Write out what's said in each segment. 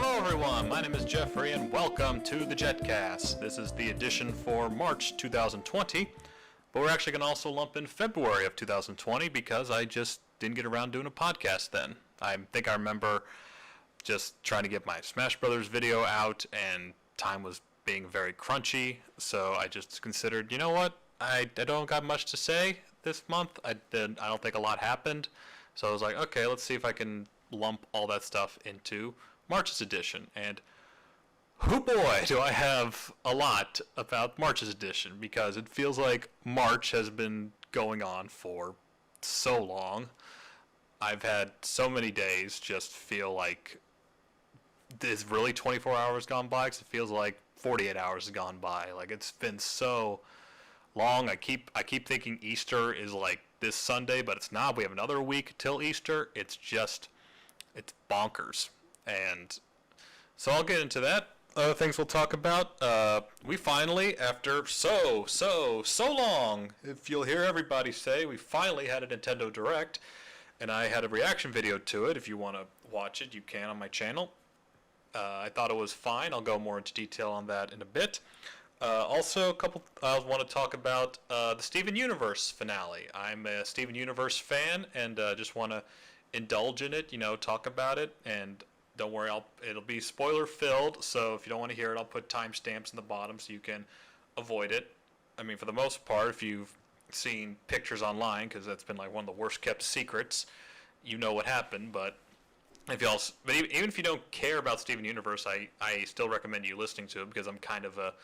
Hello everyone, my name is Jeffrey and welcome to the Jettcast. This is the edition for March 2020, but we're actually going to also lump in February of 2020 because I just didn't get around doing a podcast then. I think I remember just trying to get my Smash Brothers video out and time was being very crunchy, so I just considered, you know what, I don't got much to say this month. I don't think a lot happened, so I was like, okay, let's see if I can lump all that stuff into March's edition, and oh boy, do I have a lot about March's edition, because it feels like March has been going on for so long. I've had so many days just feel like it's really 24 hours gone by, because it feels like 48 hours has gone by. Like, it's been so long. I keep thinking Easter is like this Sunday, but it's not. We have another week till Easter. It's bonkers. And so I'll get into that. Other things we'll talk about. We finally, after so long, if you'll hear everybody say, we finally had a Nintendo Direct, and I had a reaction video to it. If you want to watch it, you can on my channel. I thought it was fine. I'll go more into detail on that in a bit. Also, I want to talk about the Steven Universe finale. I'm a Steven Universe fan, and just want to indulge in it, talk about it, and don't worry, it'll be spoiler filled, so if you don't want to hear it, I'll put timestamps in the bottom so you can avoid it. I mean, for the most part, if you've seen pictures online, because that's been like one of the worst kept secrets, you know what happened. But even if you don't care about Steven Universe, I still recommend you listening to it, because I'm kind of a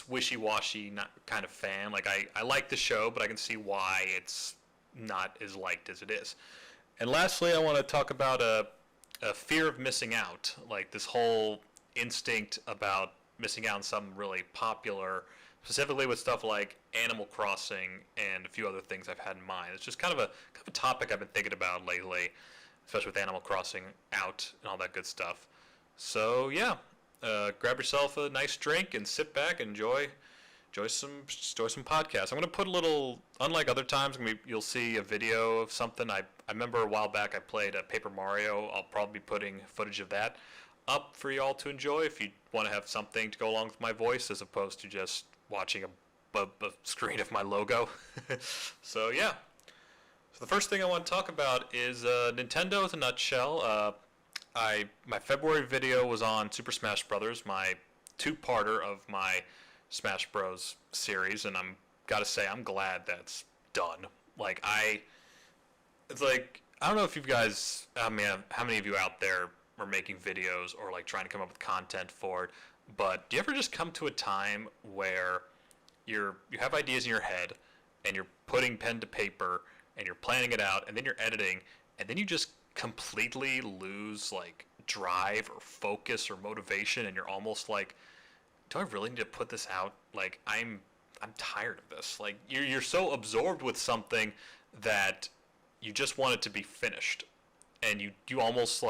wishy-washy kind of fan. Like, I like the show, but I can see why it's not as liked as it is. And lastly, I want to talk about a fear of missing out, like this whole instinct about missing out on something really popular, specifically with stuff like Animal Crossing and a few other things I've had in mind. It's just kind of a topic I've been thinking about lately, especially with Animal Crossing out and all that good stuff. So yeah, grab yourself a nice drink and sit back and enjoy some podcasts. I'm going to put a little, unlike other times, you'll see a video of something. I remember a while back I played Paper Mario. I'll probably be putting footage of that up for you all to enjoy if you want to have something to go along with my voice, as opposed to just watching a screen of my logo. So yeah. So the first thing I want to talk about is Nintendo in a nutshell. My February video was on Super Smash Brothers, my two-parter of my Smash Bros series, and gotta say I'm glad that's done. Like, it's like, I don't know if you guys, how many of you out there are making videos or like trying to come up with content for it, but do you ever just come to a time where you have ideas in your head and you're putting pen to paper and you're planning it out, and then you're editing, and then you just completely lose like drive or focus or motivation, and you're almost like, do I really need to put this out? Like, I'm tired of this. Like, you're so absorbed with something that you just want it to be finished, and you almost were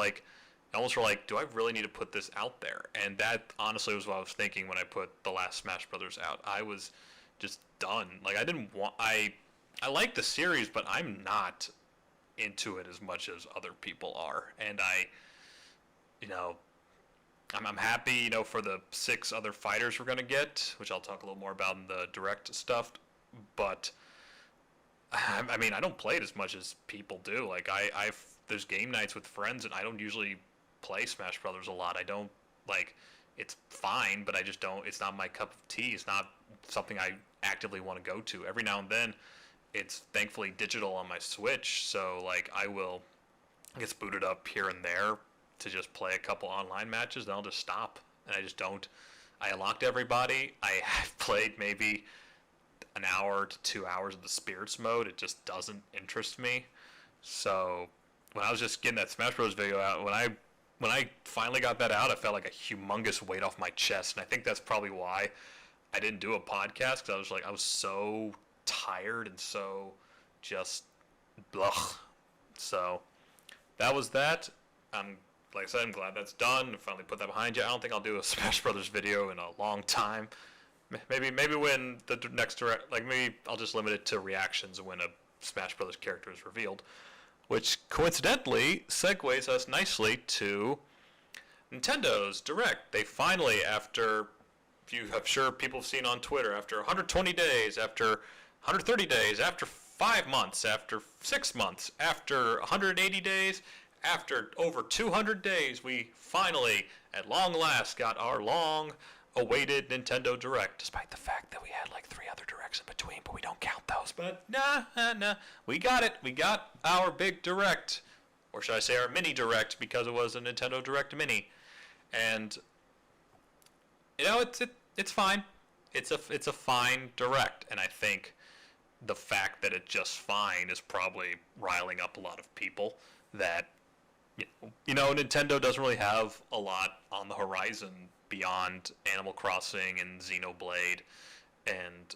like, do I really need to put this out there? And that honestly was what I was thinking when I put the last Smash Brothers out. I was just done. Like, I like the series, but I'm not into it as much as other people are, and I'm happy, for the 6 other fighters we're going to get, which I'll talk a little more about in the direct stuff, but, I mean, I don't play it as much as people do. Like, there's game nights with friends, and I don't usually play Smash Brothers a lot. I don't, like, it's fine, but I just don't, it's not my cup of tea. It's not something I actively want to go to. Every now and then, it's thankfully digital on my Switch, so, like, I get booted up here and there to just play a couple online matches, then I'll just stop. And I just don't. I unlocked everybody. I have played maybe an hour to 2 hours of the Spirits mode. It just doesn't interest me. So when I was just getting that Smash Bros. Video out, when I finally got that out, I felt like a humongous weight off my chest. And I think that's probably why I didn't do a podcast, because I was so tired and so just blah. So that was that. Like I said, I'm glad that's done. I finally put that behind you. I don't think I'll do a Smash Brothers video in a long time. Maybe when the next direct, like, maybe I'll just limit it to reactions when a Smash Brothers character is revealed, which coincidentally segues us nicely to Nintendo's Direct. They finally, after, I'm sure people have seen on Twitter, after 120 days, after 130 days, after 5 months, after 6 months, after 180 days, after over 200 days, we finally, at long last, got our long-awaited Nintendo Direct, despite the fact that we had like 3 other Directs in between, but we don't count those. But nah, we got it. We got our big Direct, or should I say our mini Direct, because it was a Nintendo Direct Mini, and you know it's fine. It's a fine Direct, and I think the fact that it's just fine is probably riling up a lot of people that. You know, Nintendo doesn't really have a lot on the horizon beyond Animal Crossing and Xenoblade and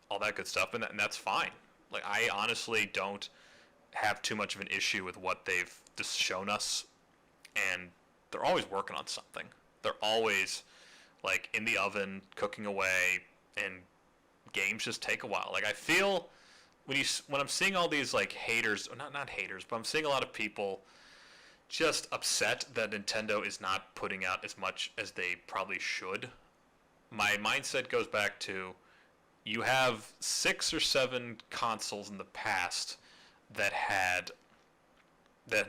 all that good stuff, and that's fine. Like, I honestly don't have too much of an issue with what they've just shown us, and they're always working on something. They're always, like, in the oven, cooking away, and games just take a while. Like, I feel when I'm seeing all these, like, haters, or not haters, but I'm seeing a lot of people just upset that Nintendo is not putting out as much as they probably should. My mindset goes back to, you have 6 or 7 consoles in the past that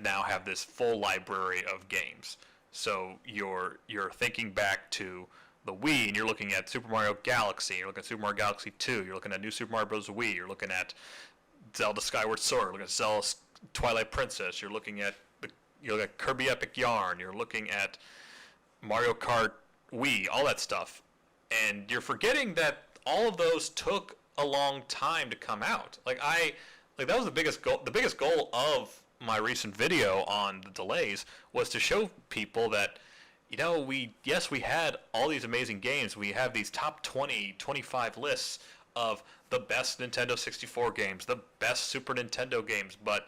now have this full library of games. So you're thinking back to the Wii, and you're looking at Super Mario Galaxy, you're looking at Super Mario Galaxy 2, you're looking at New Super Mario Bros. Wii, you're looking at Zelda Skyward Sword, you're looking at Zelda Twilight Princess, you're looking at Kirby Epic Yarn, you're looking at Mario Kart Wii, all that stuff. And you're forgetting that all of those took a long time to come out. That was the biggest goal. The biggest goal of my recent video on the delays was to show people that, you know, we had all these amazing games. We have these top 20, 25 lists of the best Nintendo 64 games, the best Super Nintendo games, but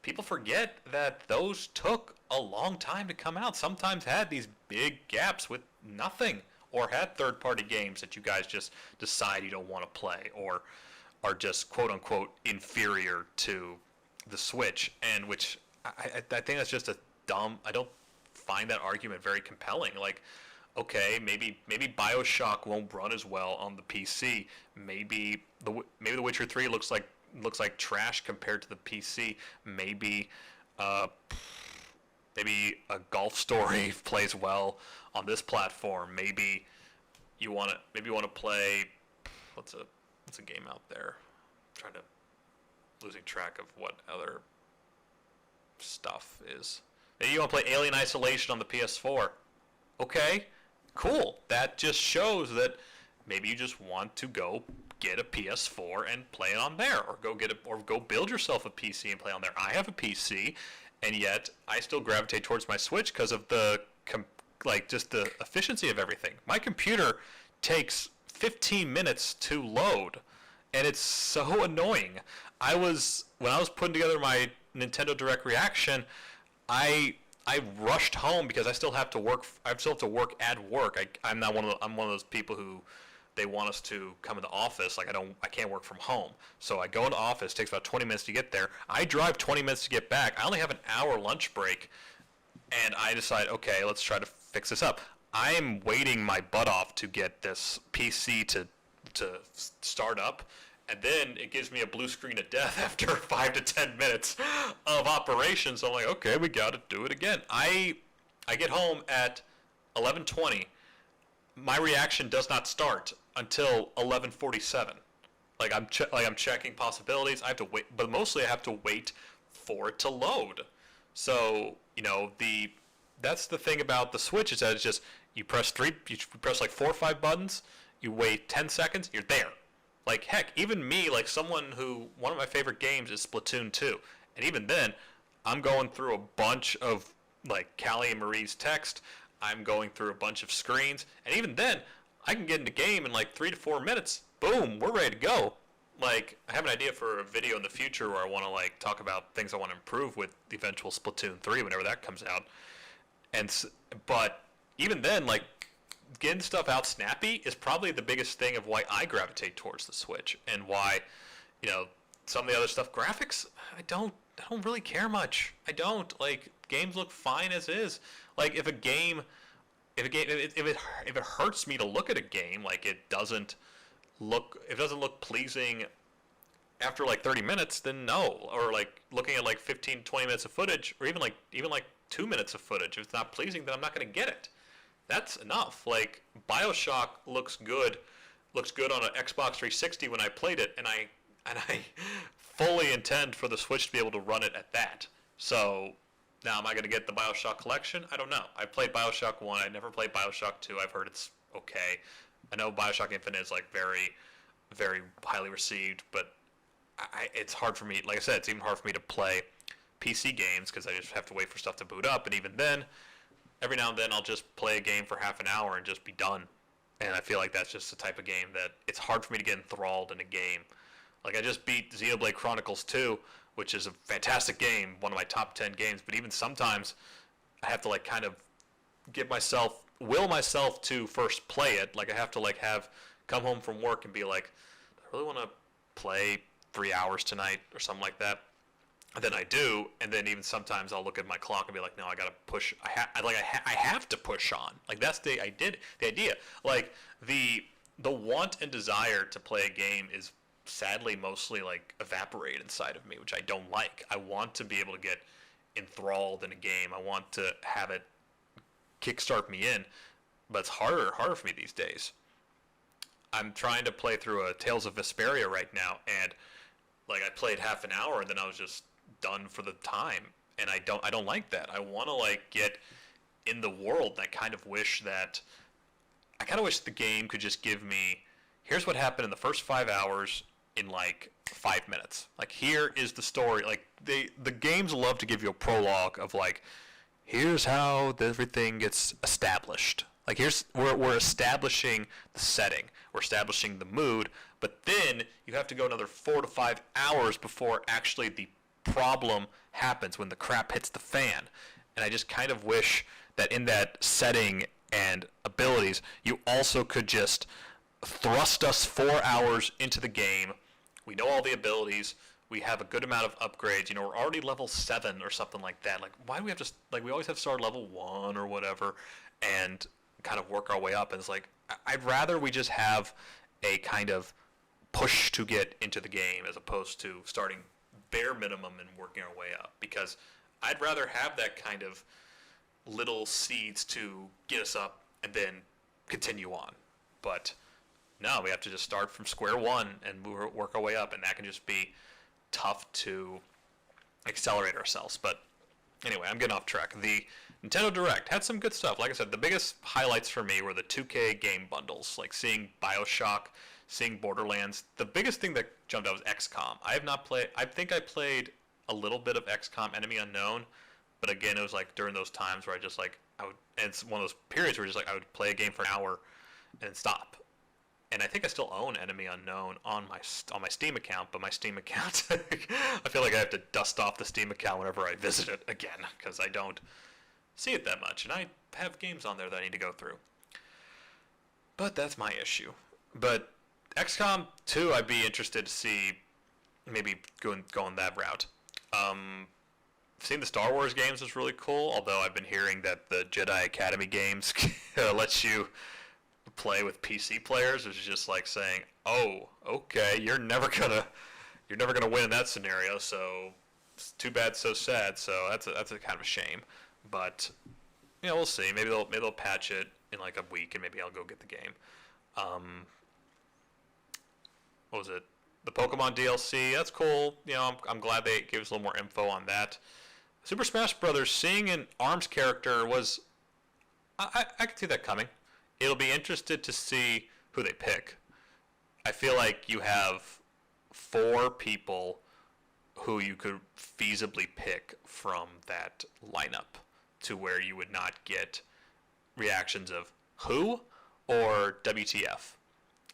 people forget that those took a long time to come out. Sometimes had these big gaps with nothing, or had third-party games that you guys just decide you don't want to play, or are just quote-unquote inferior to the Switch, and which I think that's just a dumb. I don't find that argument very compelling. Like, okay, maybe BioShock won't run as well on the PC. Maybe The Witcher 3 looks like trash compared to the PC. Maybe a Golf Story plays well on this platform. Maybe you want to play what's a game out there? Losing track of what other stuff is. Maybe you want to play Alien Isolation on the PS4. Okay, cool. That just shows that maybe you just want to go get a PS4 and play it on there, or go build yourself a PC and play on there. I have a PC, and yet I still gravitate towards my Switch because of just the efficiency of everything. My computer takes 15 minutes to load, and it's so annoying. When I was putting together my Nintendo Direct reaction, I rushed home because I still have to work. I still have to work at work. I'm one of those people who they want us to come in the office. Like, I can't work from home. So I go into office, it takes about 20 minutes to get there. I drive 20 minutes to get back. I only have an hour lunch break, and I decide, okay, let's try to fix this up. I'm waiting my butt off to get this PC to start up, and then it gives me a blue screen of death after 5 to 10 minutes of operation. So I'm like, okay, we got to do it again. I get home at 11:20. My reaction does not start until 11:47. I'm checking possibilities. I have to wait, but mostly I have to wait for it to load. So, you know, that's the thing about the Switch, is that it's just you press like 4 or 5 buttons, you wait 10 seconds, you're there. Like, heck, even me, like one of my favorite games is Splatoon 2, and even then, I'm going through a bunch of like Callie and Marie's text. I'm going through a bunch of screens, and even then, I can get into game in like 3 to 4 minutes. Boom, we're ready to go. Like, I have an idea for a video in the future where I want to like talk about things I want to improve with the eventual Splatoon 3 whenever that comes out. But even then, like, getting stuff out snappy is probably the biggest thing of why I gravitate towards the Switch, and why, you know, some of the other stuff, graphics, I don't really care much. I don't. Like, games look fine as is. Like, if a game if it hurts me to look at a game, like it doesn't look pleasing after like 30 minutes, then no. Or like looking at like 15, 20 minutes of footage, or even like 2 minutes of footage, if it's not pleasing, then I'm not going to get it. That's enough. Like BioShock looks good on an Xbox 360 when I played it, and I fully intend for the Switch to be able to run it at that. So now, am I going to get the BioShock collection? I don't know. I played BioShock 1. I never played BioShock 2. I've heard it's okay. I know BioShock Infinite is like very, very highly received, but it's hard for me. Like I said, it's even hard for me to play PC games because I just have to wait for stuff to boot up. And even then, every now and then I'll just play a game for half an hour and just be done. And I feel like that's just the type of game that it's hard for me to get enthralled in a game. Like I just beat Xenoblade Chronicles 2, which is a fantastic game, one of my top 10 games. But even sometimes I have to like kind of will myself to first play it. Like I have to like come home from work and be like, do I really want to play 3 hours tonight or something like that? And then I do, and then even sometimes I'll look at my clock and be like, no, I gotta push. I have to push on. Like that's the idea. Like the want and desire to play a game is sadly mostly like evaporate inside of me, which I don't like. I want to be able to get enthralled in a game. I want to have it kickstart me in, but it's harder for me these days. I'm trying to play through a Tales of Vesperia right now, and like I played half an hour and then I was just done for the time, and I don't like that. I want to like get in the world, and I kind of wish the game could just give me, here's what happened in the first 5 hours in like 5 minutes. Like here is the story. Like the games love to give you a prologue of like, here's how everything gets established. Like we're establishing the setting, we're establishing the mood, but then you have to go another 4 to 5 hours before actually the problem happens, when the crap hits the fan. And I just kind of wish that in that setting and abilities, you also could just thrust us 4 hours into the game. We know all the abilities. We have a good amount of upgrades. You know, we're already level 7 or something like that. Like, why do we have to, like, we always have to start level 1 or whatever and kind of work our way up. And it's like, I'd rather we just have a kind of push to get into the game as opposed to starting bare minimum and working our way up, because I'd rather have that kind of little seeds to get us up and then continue on. But no, we have to just start from square one and work our way up, and that can just be tough to accelerate ourselves. But anyway, I'm getting off track. The Nintendo Direct had some good stuff. Like I said, the biggest highlights for me were the 2K game bundles, like seeing BioShock, seeing Borderlands. The biggest thing that jumped out was XCOM. I have not played. I think I played a little bit of XCOM Enemy Unknown, but again, it was like during those times where I just like and it's one of those periods where just like I would play a game for an hour and stop. And I think I still own Enemy Unknown on my Steam account, but my Steam account, I feel like I have to dust off the Steam account whenever I visit it again, because I don't see it that much, and I have games on there that I need to go through. But that's my issue. But XCOM 2, I'd be interested to see maybe going that route. Seeing the Star Wars games is really cool, although I've been hearing that the Jedi Academy games lets you play with PC players, which is just like saying, oh, okay, you're never gonna win in that scenario, so it's too bad, so sad. So that's a kind of a shame. But you know, we'll see. Maybe they'll patch it in like a week, and maybe I'll go get the game. What was it? The Pokemon DLC. That's cool. You know, I'm glad they gave us a little more info on that. Super Smash Brothers, seeing an ARMS character was, I could see that coming. It'll be interested to see who they pick. I feel like you have 4 people who you could feasibly pick from that lineup to where you would not get reactions of who or WTF.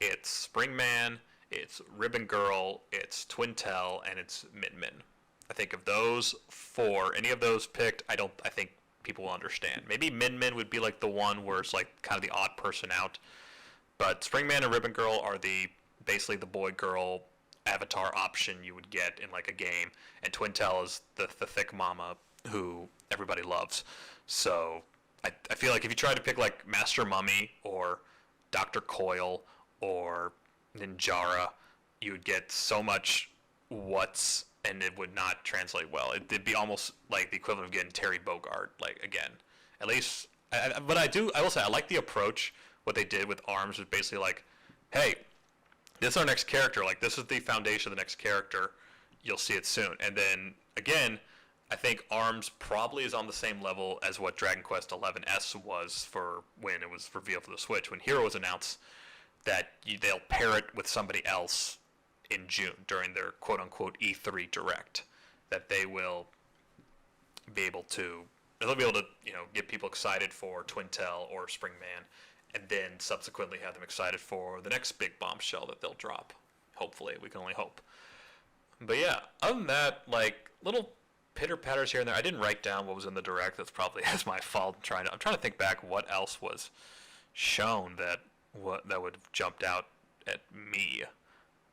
It's Springman, it's Ribbon Girl, it's Twintel, and it's Min Min. I think of those 4, any of those picked, I think people will understand. Maybe Min Min would be like the one where it's like kind of the odd person out. But Springman and Ribbon Girl are basically the boy-girl avatar option you would get in like a game. And Twintel is the thick mama who everybody loves. So I feel like if you tried to pick like Master Mummy or Dr. Coil or Ninjara, you would get so much what's, and it would not translate well. It'd be almost like the equivalent of getting Terry Bogard, like, again. At least, but I will say, I like the approach. What they did with ARMS was basically like, hey, this is our next character. Like, this is the foundation of the next character. You'll see it soon. And then, again, I think ARMS probably is on the same level as what Dragon Quest XI-S was for when it was revealed for the Switch. When Hero was announced, that they'll pair it with somebody else in June during their quote-unquote E3 Direct. That they will be able to, get people excited for Twintel or Springman, and then subsequently have them excited for the next big bombshell that they'll drop. Hopefully, we can only hope. But yeah, other than that, like, little pitter-patters here and there. I didn't write down what was in the Direct. That's probably my fault. I'm trying to think back what else was shown that would have jumped out at me.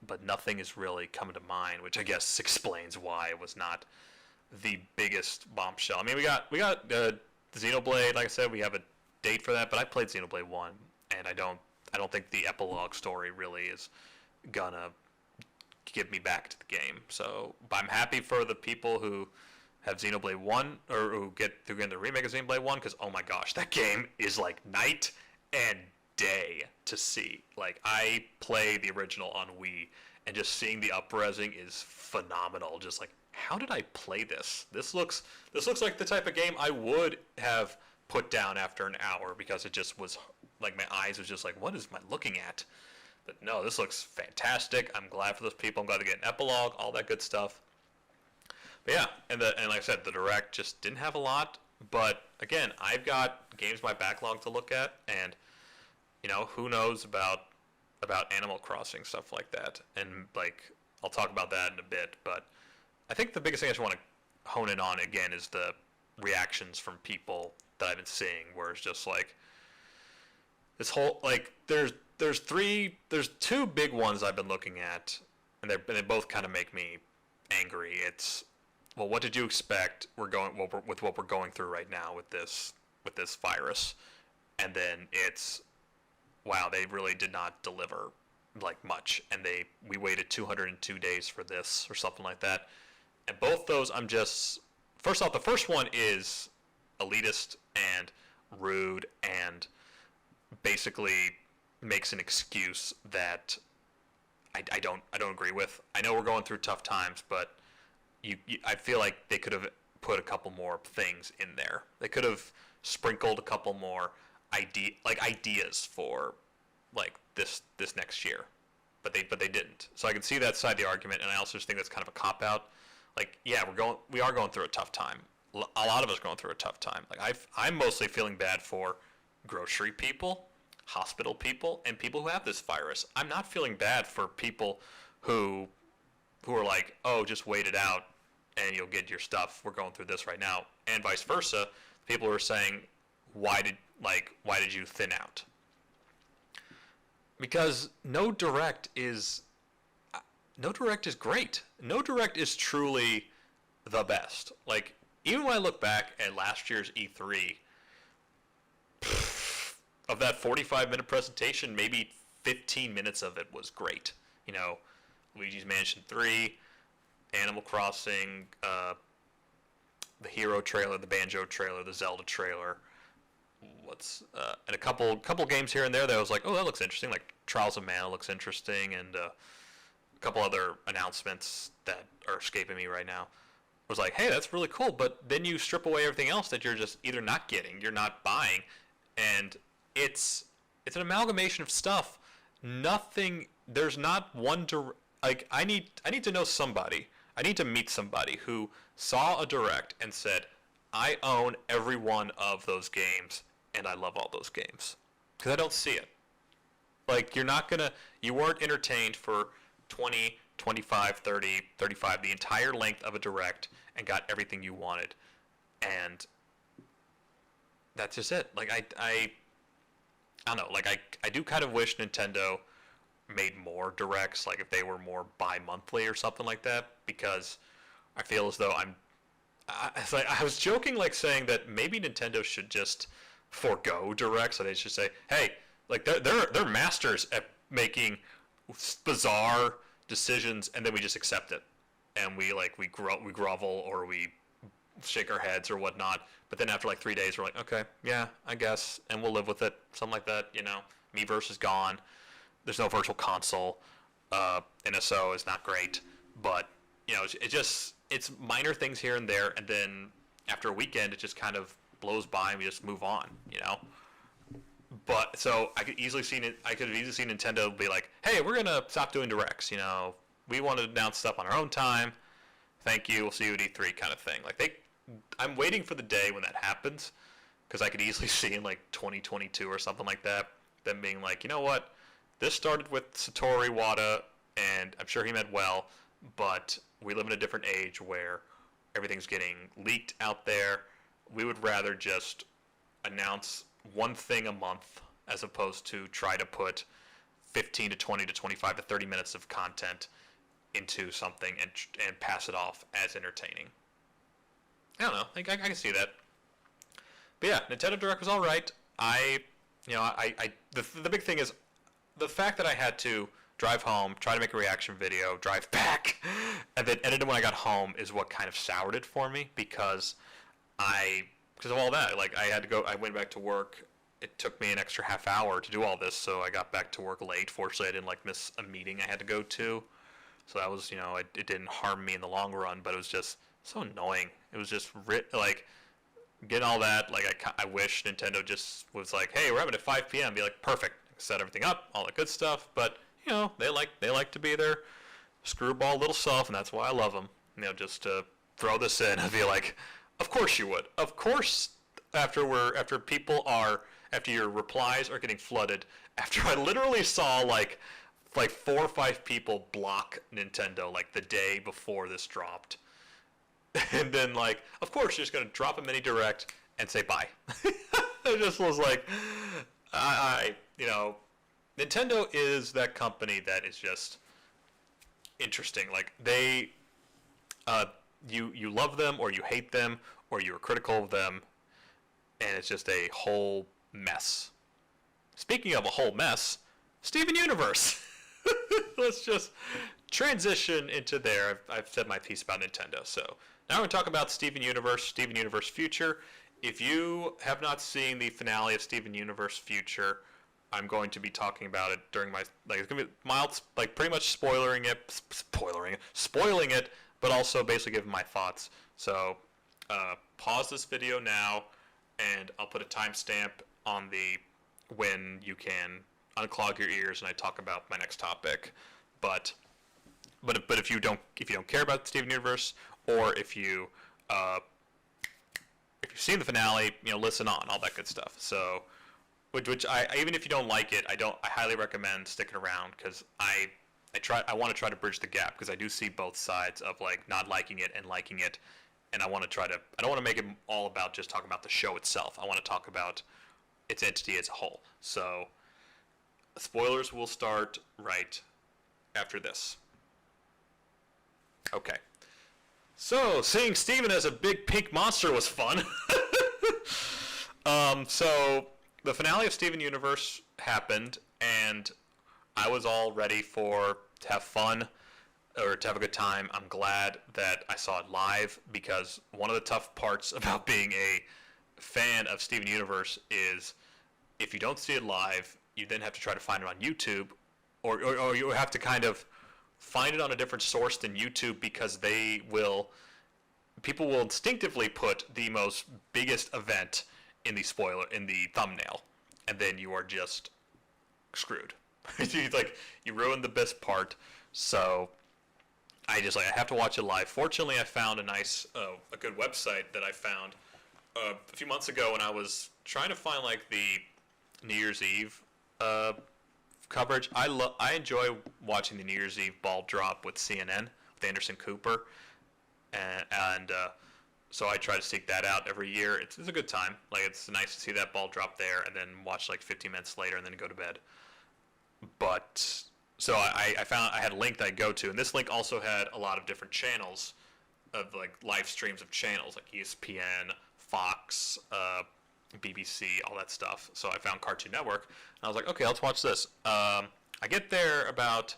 But nothing is really coming to mind, which I guess explains why it was not the biggest bombshell. I mean, we got Xenoblade. Like I said, we have a date for that, but I played Xenoblade 1, and I don't think the epilogue story really is gonna give me back to the game. So, but I'm happy for the people who have Xenoblade 1, or who get the remake of Xenoblade 1, because oh my gosh, that game is like night and day to see. Like, I play the original on Wii, and just seeing the up-resing is phenomenal. Just like, how did I play this? This looks like the type of game I would have put down after an hour, because it just was like, my eyes was just like, what is my looking at? But no, this looks fantastic. I'm glad for those people. I'm glad to get an epilogue, all that good stuff. But yeah, and like I said, the Direct just didn't have a lot. But again, I've got games in my backlog to look at, and who knows about Animal Crossing, stuff like that. And like, I'll talk about that in a bit. But I think the biggest thing I just want to hone in on again is the reactions from people that I've been seeing, where it's just like this whole, like, there's two big ones I've been looking at, and they both kind of make me angry. It's, well, what did you expect? With what we're going through right now with this virus, and then it's, wow, they really did not deliver like much, and we waited 202 days for this or something like that. And both those, I'm just, first off, the first one is elitist and rude and basically makes an excuse that I don't agree with. I know we're going through tough times, but I feel like they could have put a couple more things in there. They could have sprinkled a couple more ideas for like this next year, but they didn't. So I can see that side of the argument, and I also just think that's kind of a cop out. Like, yeah, we are going through a tough time. A lot of us are going through a tough time. Like, I'm mostly feeling bad for grocery people, hospital people, and people who have this virus. I'm not feeling bad for people who are like, oh, just wait it out and you'll get your stuff. We're going through this right now, and vice versa. People who are saying, why did you thin out? Because no direct is great. No direct is truly the best. Like, even when I look back at last year's E3, of that 45-minute presentation, maybe 15 minutes of it was great. Luigi's Mansion 3, Animal Crossing, the Hero trailer, the Banjo trailer, the Zelda trailer. And a couple games here and there that I was like, oh, that looks interesting. Like Trials of Mana looks interesting, and a couple other announcements that are escaping me right now. I was like, hey, that's really cool, but then you strip away everything else that you're just either not getting, you're not buying, and it's an amalgamation of stuff. Nothing. There's not one like, I need to know somebody. I need to meet somebody who saw a direct and said, I own every one of those games, and I love all those games. Because I don't see it. Like, you weren't entertained for 20, 25, 30, 35, the entire length of a direct, and got everything you wanted. And that's just it. Like, I don't know. Like, I do kind of wish Nintendo made more directs, like if they were more bi-monthly or something like that, because I feel as though I was joking, like saying that maybe Nintendo should just forego direct, so they just say, hey, like they're masters at making bizarre decisions, and then we just accept it, and we grovel or we shake our heads or whatnot. But then after like 3 days, we're like, okay, yeah, I guess, and we'll live with it, something like that. Miiverse is gone. There's no virtual console. NSO is not great, but it's minor things here and there, and then after a weekend, it just kind of blows by and we just move on. But so I could have easily seen Nintendo be like, hey, we're gonna stop doing directs. We want to announce stuff on our own time. Thank you. We'll see you at E3, kind of thing. I'm waiting for the day when that happens, because I could easily see in like 2022 or something like that, them being like, you know what, this started with Satoru Iwata, and I'm sure he meant well, but we live in a different age where everything's getting leaked out there. We would rather just announce one thing a month as opposed to try to put 15 to 20 to 25 to 30 minutes of content into something and pass it off as entertaining. I don't know. I can see that. But yeah, Nintendo Direct was all right. The big thing is the fact that I had to drive home, try to make a reaction video, drive back, and then edit it when I got home is what kind of soured it for me, because of all that. I went back to work. It took me an extra half hour to do all this, so I got back to work late. Fortunately, I didn't miss a meeting I had to go to. So that was, it didn't harm me in the long run, but it was just so annoying. It was just getting all that. I wish Nintendo just was like, hey, we're having it at 5 p.m. Be like, perfect. Set everything up, all that good stuff. But they like to be their screwball little self, and that's why I love them. Just to throw this in and be like, of course you would. Of course, after your replies are getting flooded, after I literally saw like 4 or 5 people block Nintendo the day before this dropped. And then of course you're just gonna drop a mini direct and say bye. It just was like, Nintendo is that company that is just interesting. They, you love them or you hate them or you're critical of them, and it's just a whole mess. Speaking of a whole mess, Steven Universe. Let's just transition into there. I've said my piece about Nintendo, so now we're going to talk about Steven Universe Future. If you have not seen the finale of Steven Universe Future, I'm going to be talking about it during my, it's going to be mild, pretty much spoiling it, but also basically giving my thoughts. So, pause this video now, and I'll put a timestamp on when you can unclog your ears and I talk about my next topic. But if you don't care about Steven Universe, or if you've seen the finale, listen on, all that good stuff. So, which I even if you don't like it, I highly recommend sticking around, because I want to try to bridge the gap, because I do see both sides of not liking it and liking it, and I don't want to make it all about just talking about the show itself. I want to talk about its entity as a whole. So, spoilers will start right after this. Okay. So, seeing Steven as a big pink monster was fun. So, the finale of Steven Universe happened, and I was all ready to have fun, or to have a good time. I'm glad that I saw it live, because one of the tough parts about being a fan of Steven Universe is if you don't see it live, you then have to try to find it on YouTube, or you have to kind of find it on a different source than YouTube, because people will instinctively put the biggest event in the thumbnail, and then you are just screwed. You ruined the best part. So I have to watch it live. Fortunately, I found a good website that I found a few months ago when I was trying to find the New Year's Eve coverage. I enjoy watching the New Year's Eve ball drop with CNN with Anderson Cooper, and so I try to seek that out every year. It's a good time. It's nice to see that ball drop there, and then watch 15 minutes later, and then go to bed. But so I found I had a link that I go to, and this link also had a lot of different channels of live streams of channels like ESPN, Fox, BBC, all that stuff. So I found Cartoon Network, and I was like, okay, let's watch this. I get there about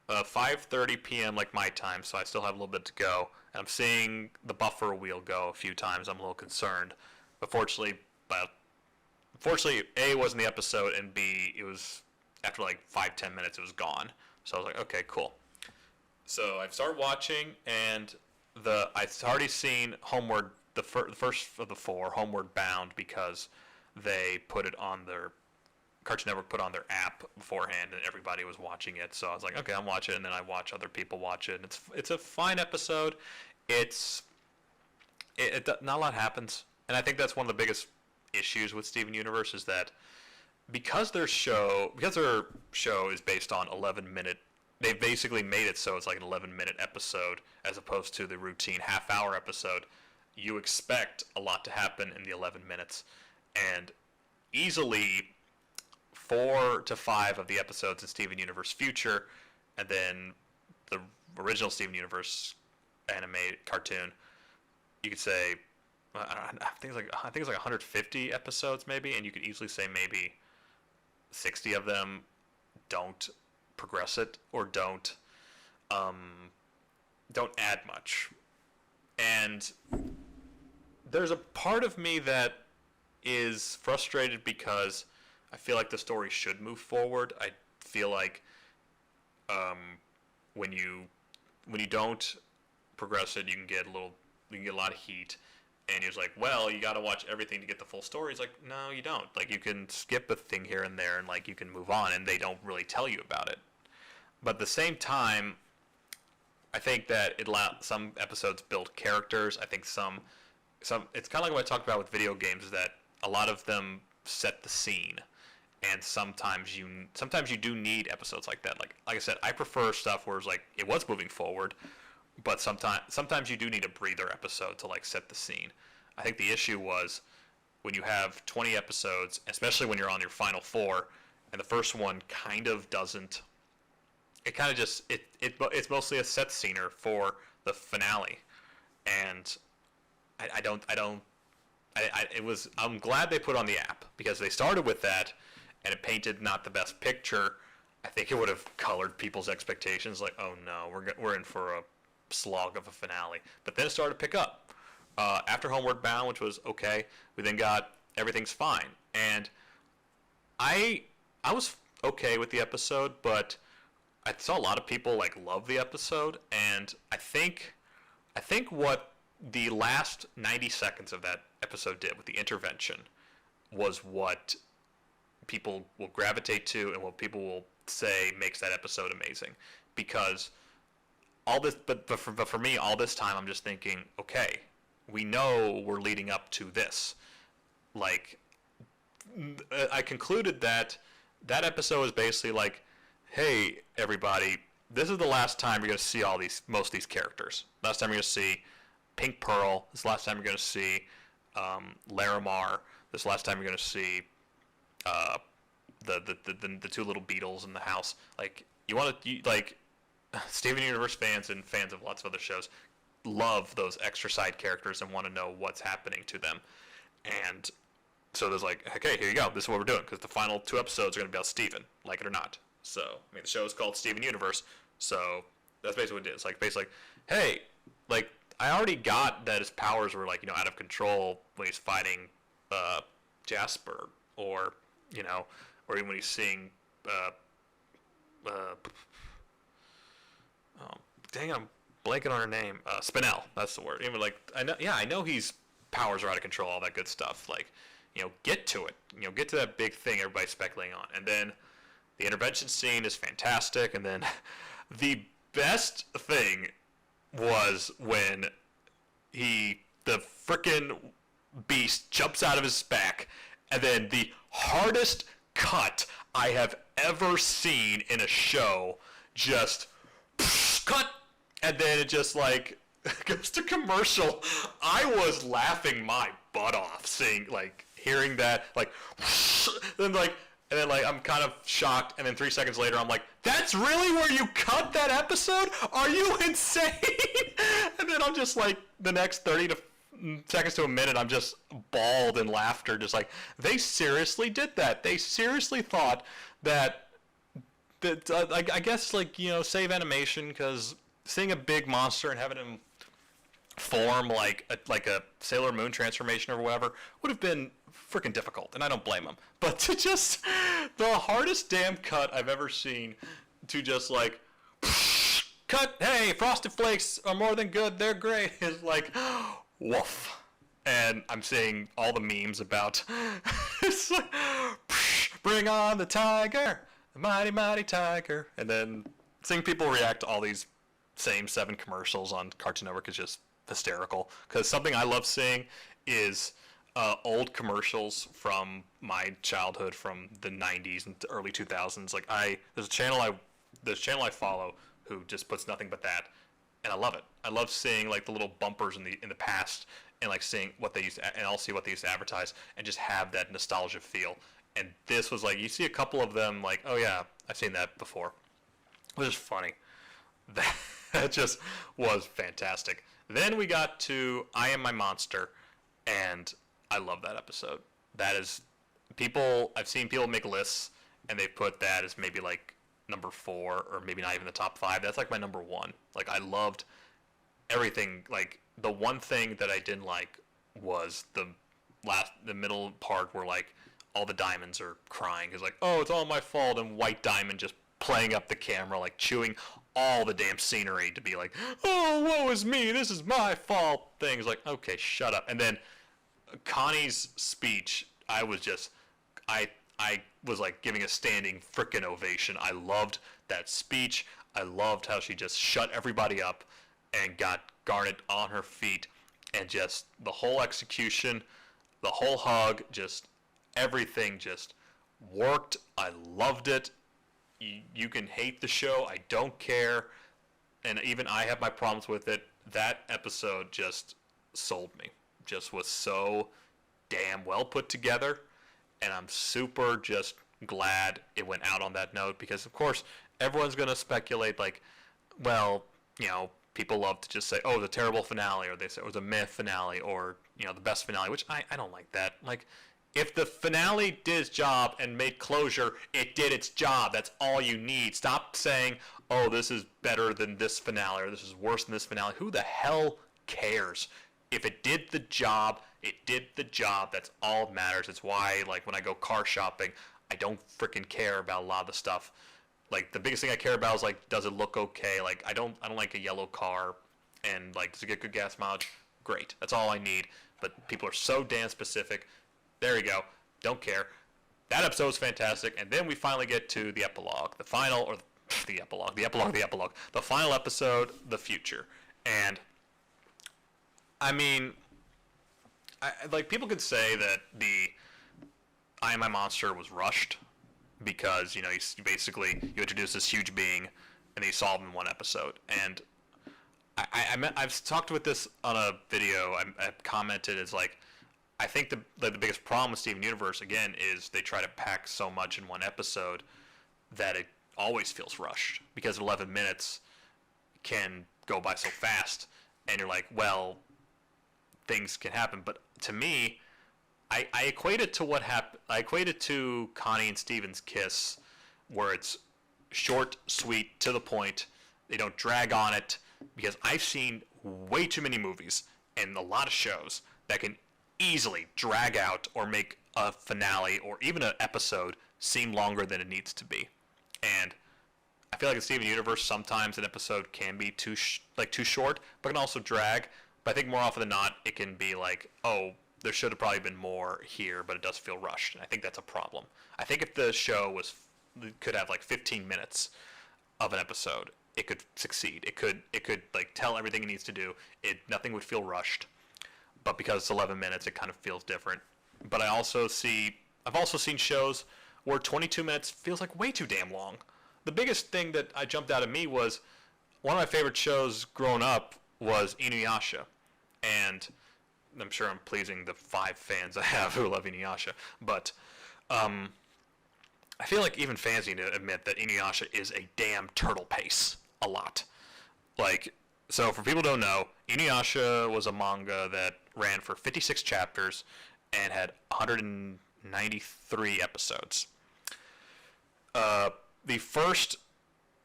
5:30 p.m. like my time, so I still have a little bit to go. And I'm seeing the buffer wheel go a few times. I'm a little concerned, but fortunately, A, it wasn't the episode, and B, it was after like 5-10 minutes, it was gone. So I was like, okay, cool. So I've started watching, and I've already seen Homeward, the first of the 4, Homeward Bound, because they put it on their Cartoon Network put on their app beforehand, and everybody was watching it. So I was like, okay, I'm watching it, and then I watch other people watch it. And it's a fine episode. Not a lot happens, and I think that's one of the biggest issues with Steven Universe is that because their show is based on 11-minute. They basically made it so it's like an 11-minute episode as opposed to the routine half-hour episode. You expect a lot to happen in the 11 minutes, and easily 4 to 5 of the episodes in Steven Universe Future, and then the original Steven Universe animated cartoon, you could say, I think it's like 150 episodes maybe, and you could easily say maybe 60 of them don't progress it or don't add much. And there's a part of me that is frustrated because I feel like the story should move forward. I feel like when you don't progress it, you can get a lot of heat, and you're just like, well, you got to watch everything to get the full story. It's like, no, you don't. Like, you can skip a thing here and there, and like you can move on, and they don't really tell you about it. But at the same time, I think that some episodes build characters. I think some it's kind of like what I talked about with video games, is that a lot of them set the scene, and sometimes you do need episodes like that. Like I said, I prefer stuff where it's like it was moving forward, but sometimes you do need a breather episode to like set the scene. I think the issue was when you have 20 episodes, especially when you're on your final 4, and the first one kind of doesn't. It kind of just it's mostly a set scener for the finale, and I'm glad they put it on the app because they started with that, and it painted not the best picture. I think it would have colored people's expectations, like, oh no, we're in for a slog of a finale. But then it started to pick up after Homeward Bound, which was okay. We then got Everything's Fine, and I was okay with the episode, but I saw a lot of people like love the episode, and I think what the last 90 seconds of that episode did with the intervention was what people will gravitate to and what people will say makes that episode amazing. Because all this, but for me, all this time I'm just thinking, okay, we know we're leading up to this. Like, I concluded that episode is basically like, hey, everybody, this is the last time you're going to see most of these characters. Last time you're going to see Pink Pearl. This is the last time you're going to see Larimar. This is the last time you're going to see the two little beetles in the house. Like, Steven Universe fans and fans of lots of other shows love those extra side characters and want to know what's happening to them. And so there's like, okay, here you go. This is what we're doing, because the final 2 episodes are going to be about Steven, like it or not. So, I mean, the show is called Steven Universe, so that's basically what it is. Like, basically, hey, like, I already got that his powers were, like, out of control when he's fighting Jasper, or even when he's seeing, dang, I'm blanking on her name. Spinel, that's the word. Even like, I know his powers are out of control, all that good stuff. Like, get to it. Get to that big thing everybody's speculating on, and then the intervention scene is fantastic, and then the best thing was when the frickin' beast jumps out of his back, and then the hardest cut I have ever seen in a show, just cut, and then it just like goes to commercial. I was laughing my butt off hearing that, and then I'm kind of shocked, and then 3 seconds later, I'm like, that's really where you cut that episode? Are you insane? And then I'm just like, the next 30 to seconds to a minute, I'm just bawled in laughter, just like, they seriously did that. They seriously thought that I guess, like, save animation, because seeing a big monster and having him form like a Sailor Moon transformation or whatever would have been freaking difficult, and I don't blame him. But to just, the hardest damn cut I've ever seen, to just like, cut, hey, Frosted Flakes are more than good, they're great, is like, woof. And I'm seeing all the memes about, it's like, bring on the tiger, the mighty, mighty tiger. And then seeing people react to all these same 7 commercials on Cartoon Network is just hysterical. Because something I love seeing is old commercials from my childhood, from the 90s and early 2000s. Like, there's a channel I follow who just puts nothing but that, and I love it. I love seeing like the little bumpers in the past, and like seeing what they used to, and I'll see what they used to advertise, and just have that nostalgia feel. And this was like, you see a couple of them, like, oh yeah, I've seen that before. It was just funny. That just was fantastic. Then we got to I Am My Monster, and I love that episode. That is, I've seen people make lists, and they put that as maybe like number 4, or maybe not even the top 5. That's like my number 1. Like, I loved everything. Like, the one thing that I didn't like was the middle part where like all the diamonds are crying. It's like, oh, it's all my fault, and White Diamond just playing up the camera, like chewing all the damn scenery to be like, oh, woe is me, this is my fault. Things like, okay, shut up. And then Connie's speech, I was like giving a standing frickin' ovation. I loved that speech. I loved how she just shut everybody up and got Garnet on her feet, and just the whole execution, the whole hug, just everything just worked. I loved it. You can hate the show, I don't care, and even I have my problems with it. That episode just sold me. Just was so damn well put together, and I'm super just glad it went out on that note, because of course everyone's going to speculate, like, well, people love to just say, oh, the terrible finale, or they say it was a meh finale, or the best finale, which I don't like that. Like, if the finale did its job and made closure, it did its job. That's all you need. Stop saying, oh, this is better than this finale, or this is worse than this finale. Who the hell cares? If it did the job, it did the job. That's all that matters. It's why, like, when I go car shopping, I don't freaking care about a lot of the stuff. Like, the biggest thing I care about is, like, does it look okay? Like, I don't like a yellow car, and, like, does it get good gas mileage? Great. That's all I need. But people are so damn specific. There you go. Don't care. That episode was fantastic. And then we finally get to the epilogue. The final, or the epilogue. The final episode, the future. And, I mean, like, people could say that the I Am My Monster was rushed, because, you basically, you introduce this huge being, and you solve him in one episode. And I've talked with this on a video. I commented, it's like, I think the biggest problem with Steven Universe, again, is they try to pack so much in one episode that it always feels rushed, because 11 minutes can go by so fast, and you're like, well, things can happen. But to me, I equate it to what happened. I equate it to Connie and Steven's kiss, where it's short, sweet, to the point. They don't drag on it, because I've seen way too many movies and a lot of shows that can easily drag out or make a finale or even an episode seem longer than it needs to be. And I feel like in Steven Universe, sometimes an episode can be too short, but can also drag. But I think more often than not, it can be like, oh, there should have probably been more here, but it does feel rushed. And I think that's a problem. I think if the show could have like 15 minutes of an episode, it could succeed. It could like tell everything it needs to do. Nothing would feel rushed. But because it's 11 minutes, it kind of feels different. But I've also seen shows where 22 minutes feels like way too damn long. The biggest thing that jumped out at me was, one of my favorite shows growing up was Inuyasha. And I'm sure I'm pleasing the 5 fans I have who love Inuyasha. But I feel like even fans need to admit that Inuyasha is a damn turtle pace a lot. Like, So for people who don't know, Inuyasha was a manga that ran for 56 chapters and had 193 episodes. The first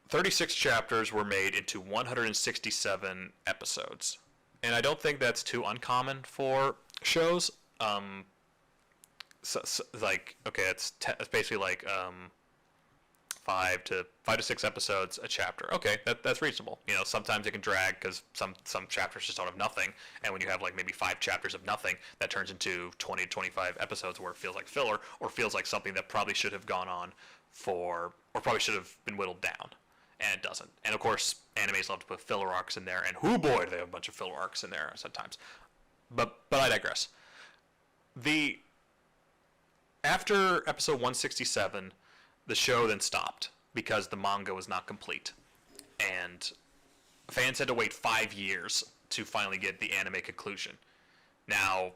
36 chapters were made into 167 episodes. And I don't think that's too uncommon for shows. Like, okay, it's basically like 5 to 6 episodes a chapter. Okay, that's reasonable. You know, sometimes it can drag because some chapters just don't have nothing, and when you have like maybe 5 chapters of nothing, that turns into 20 to 25 episodes where it feels like filler or feels like something that probably should have gone on or probably should have been whittled down, and it doesn't. And of course, animes love to put filler arcs in there, and whoo boy, do they have a bunch of filler arcs in there sometimes. But I digress. After episode 167, the show then stopped because the manga was not complete. And fans had to wait 5 years to finally get the anime conclusion. Now,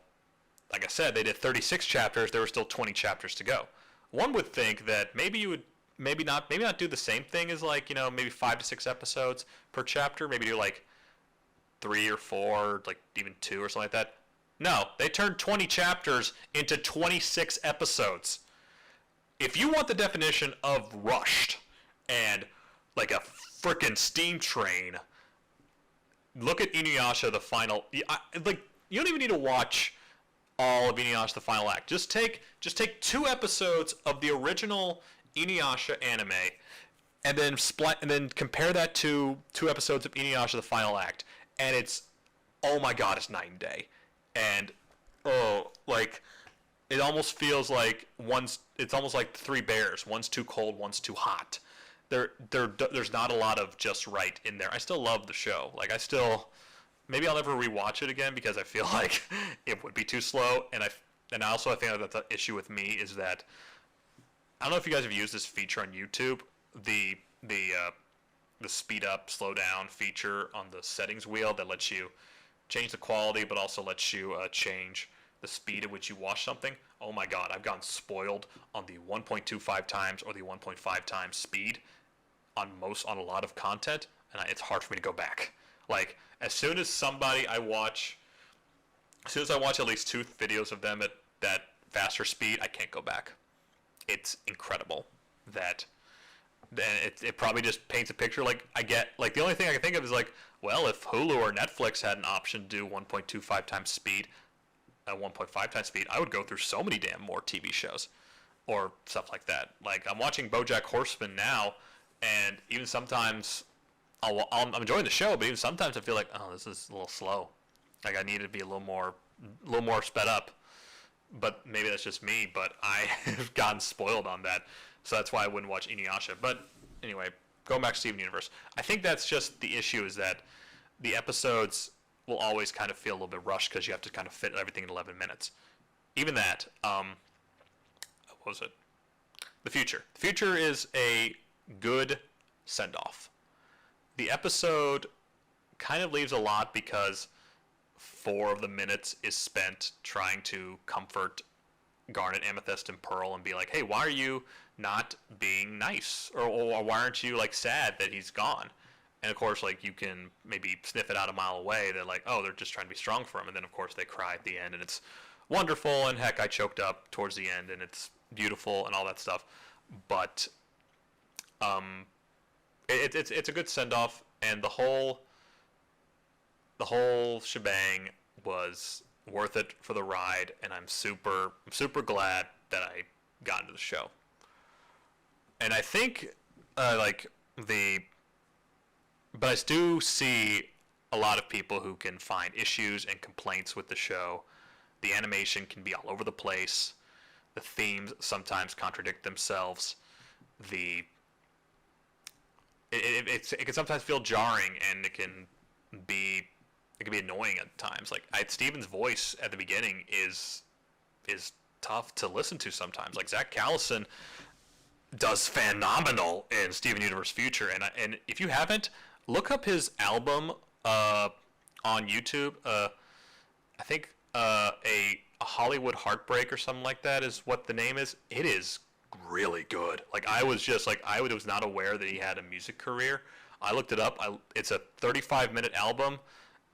like I said, they did 36 chapters. There were still 20 chapters to go. One would think that maybe you would maybe not do the same thing as, like, you know, maybe 5 to 6 episodes per chapter. Maybe do like 3 or 4, like even 2 or something like that. No, they turned 20 chapters into 26 episodes. If you want the definition of rushed and like a frickin' steam train, look at Inuyasha, the final. Like, you don't even need to watch all of Inuyasha, the final act. Just take 2 episodes of the original Inuyasha anime, and then compare that to 2 episodes of Inuyasha, the final act, and it's, oh my god, it's night and day. And like, it almost feels like it's almost like 3 bears. One's too cold, one's too hot. There's not a lot of just right in there. I still love the show. Like, maybe I'll never rewatch it again because I feel like it would be too slow. And I think that the issue with me is that, I don't know if you guys have used this feature on YouTube, the speed up, slow down feature on the settings wheel that lets you change the quality, but also lets you change the speed at which you watch something. Oh my god, I've gotten spoiled on the 1.25 times or the 1.5 times speed on a lot of content, and it's hard for me to go back. Like, as soon as I watch at least 2 videos of them at that faster speed, I can't go back. It's incredible that. It probably just paints a picture. Like, the only thing I can think of is, like, well, if Hulu or Netflix had an option to do 1.25 times speed, 1.5 times speed, I would go through so many damn more TV shows or stuff like that. Like, I'm watching BoJack Horseman now, and even sometimes I'm enjoying the show, but even sometimes I feel like, oh, this is a little slow. Like, I need to be a little more sped up. But maybe that's just me, but I have gotten spoiled on that. So that's why I wouldn't watch Inuyasha. But anyway, going back to Steven Universe. I think that's just the issue, is that the episodes will always kind of feel a little bit rushed because you have to kind of fit everything in 11 minutes. Even that, what was it? The Future. The Future is a good send-off. The episode kind of leaves a lot because 4 of the minutes is spent trying to comfort Garnet, Amethyst, and Pearl and be like, hey, why are you not being nice? Or why aren't you, like, sad that he's gone? And of course, like, you can maybe sniff it out a mile away that, like, oh, they're just trying to be strong for him. And then, of course, they cry at the end, and it's wonderful. And heck, I choked up towards the end, and it's beautiful and all that stuff. But it's a good send-off, and the whole shebang was worth it for the ride, and I'm super glad that I got into the show. And I think but I do see a lot of people who can find issues and complaints with the show. The animation can be all over the place. The themes sometimes contradict themselves. It can sometimes feel jarring, and it can be annoying at times. Like, Steven's voice at the beginning is tough to listen to sometimes. Like, Zach Callison does phenomenal in Steven Universe Future, and if you haven't, look up his album on YouTube. I think a Hollywood Heartbreak or something like that is what the name is. It is really good. Like, I was not aware that he had a music career I looked it up. It's a 35-minute album,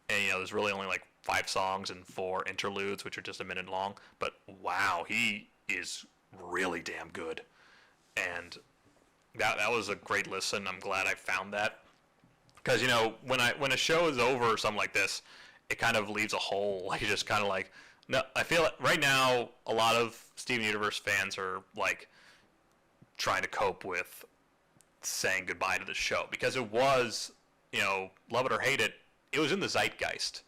and there's really only like 5 songs and 4 interludes, which are just a minute long. But wow, he is really damn good, and that was a great listen. I'm glad I found that, because when a show is over or something like this, it kind of leaves a hole. Like, you just kind of like, no. I feel like right now a lot of Steven Universe fans are like trying to cope with saying goodbye to the show, because it was, love it or hate it, it was in the zeitgeist,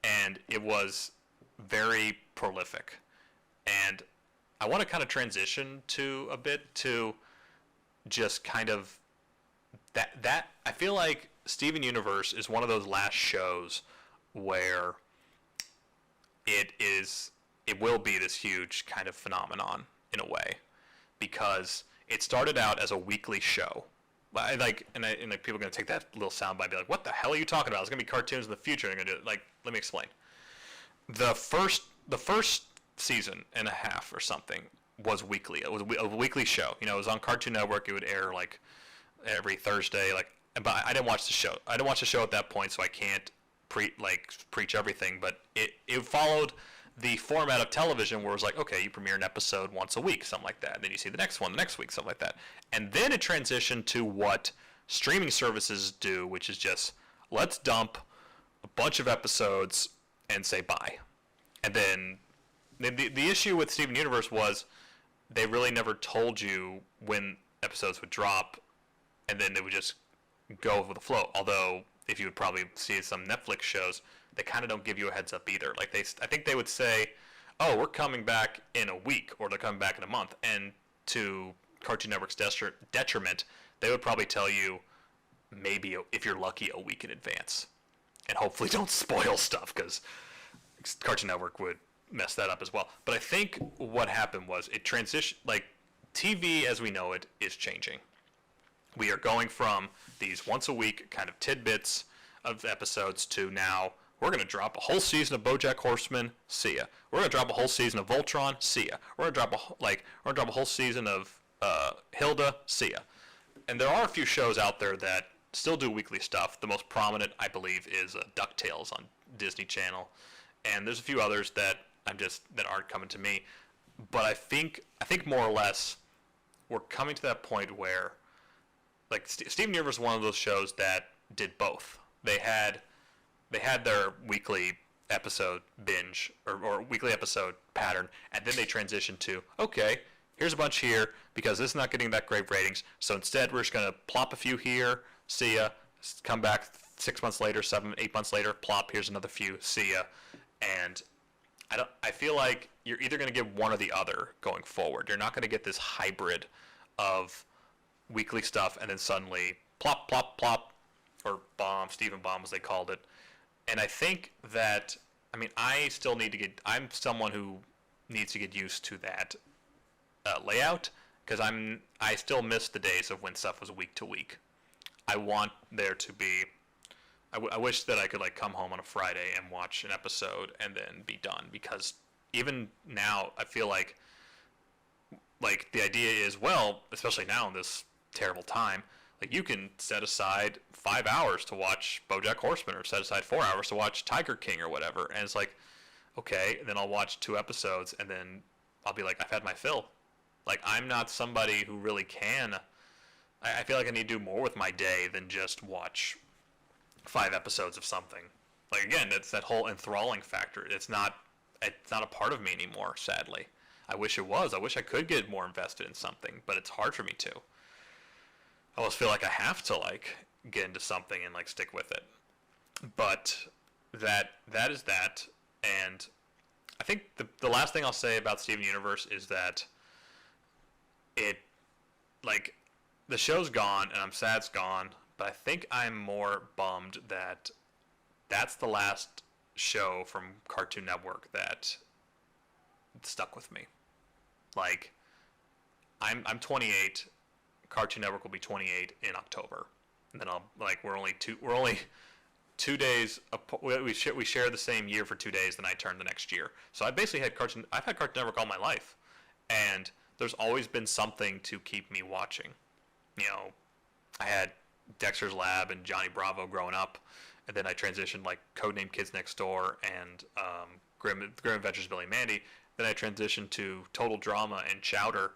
and it was very prolific. And I want to kind of transition to a bit to just kind of that I feel like Steven Universe is one of those last shows where it will be this huge kind of phenomenon in a way, because it started out as a weekly show. People are going to take that little soundbite and be like, what the hell are you talking about? It's going to be cartoons in the future. And they're going to do it. Like, let me explain. The first season and a half or something was weekly. It was a weekly show. It was on Cartoon Network. It would air like every Thursday. But I didn't watch the show. I didn't watch the show at that point, so I can't preach everything. But it followed the format of television, where it was like, okay, you premiere an episode once a week, something like that. And then you see the next one the next week, something like that. And then it transitioned to what streaming services do, which is just, let's dump a bunch of episodes and say bye. And then the issue with Steven Universe was they really never told you when episodes would drop, and then they would just go with the flow. Although, if you would probably see some Netflix shows, they kind of don't give you a heads up either. Like, I think they would say, oh, we're coming back in a week, or they're coming back in a month. And to Cartoon Network's detriment, they would probably tell you maybe, if you're lucky, a week in advance. And hopefully don't spoil stuff, because Cartoon Network would mess that up as well. But I think what happened was it transitioned, like, TV as we know it is changing. We are going from these once a week kind of tidbits of episodes to now we're going to drop a whole season of BoJack Horseman, see ya. We're going to drop a whole season of Voltron, see ya. We're going to drop a whole season of Hilda, see ya. And there are a few shows out there that still do weekly stuff. The most prominent, I believe, is DuckTales on Disney Channel, and there's a few others that aren't coming to me. But I think more or less we're coming to that point where, like, Steven Universe is one of those shows that did both. They had their weekly episode binge or weekly episode pattern, and then they transitioned to, okay, here's a bunch here because this is not getting that great ratings, so instead we're just going to plop a few here, see ya, come back 6 months later, 8 months later, plop, here's another few, see ya. And I feel like you're either going to get one or the other going forward. You're not going to get this hybrid of weekly stuff and then suddenly plop, plop, plop, or bomb, Stephen Bomb as they called it. And I think that, I'm someone who needs to get used to that layout, because I still miss the days of when stuff was week to week. I want there to be, I wish that I could come home on a Friday and watch an episode and then be done, because even now I feel like the idea is, well, especially now in this terrible time, you can set aside 5 hours to watch BoJack Horseman, or set aside 4 hours to watch Tiger King or whatever. And it's like, okay, and then I'll watch 2 episodes, and then I'll be like, I've had my fill. I'm not somebody who really can. I feel like I need to do more with my day than just watch 5 episodes of something. Again, it's that whole enthralling factor. It's not a part of me anymore, sadly. I wish it was. I wish I could get more invested in something, but it's hard for me to. I almost feel like I have to get into something and stick with it. But that is that. And I think the last thing I'll say about Steven Universe is that the show's gone, and I'm sad it's gone, but I think I'm more bummed that that's the last show from Cartoon Network that stuck with me. I'm 28. Cartoon Network will be 28 in October, and then we're only 2 days. We share the same year for 2 days. Then I turn the next year. So I've had Cartoon Network all my life, and there's always been something to keep me watching. I had Dexter's Lab and Johnny Bravo growing up, and then I transitioned like Codename Kids Next Door and Grim Adventures of Billy and Mandy. Then I transitioned to Total Drama and Chowder,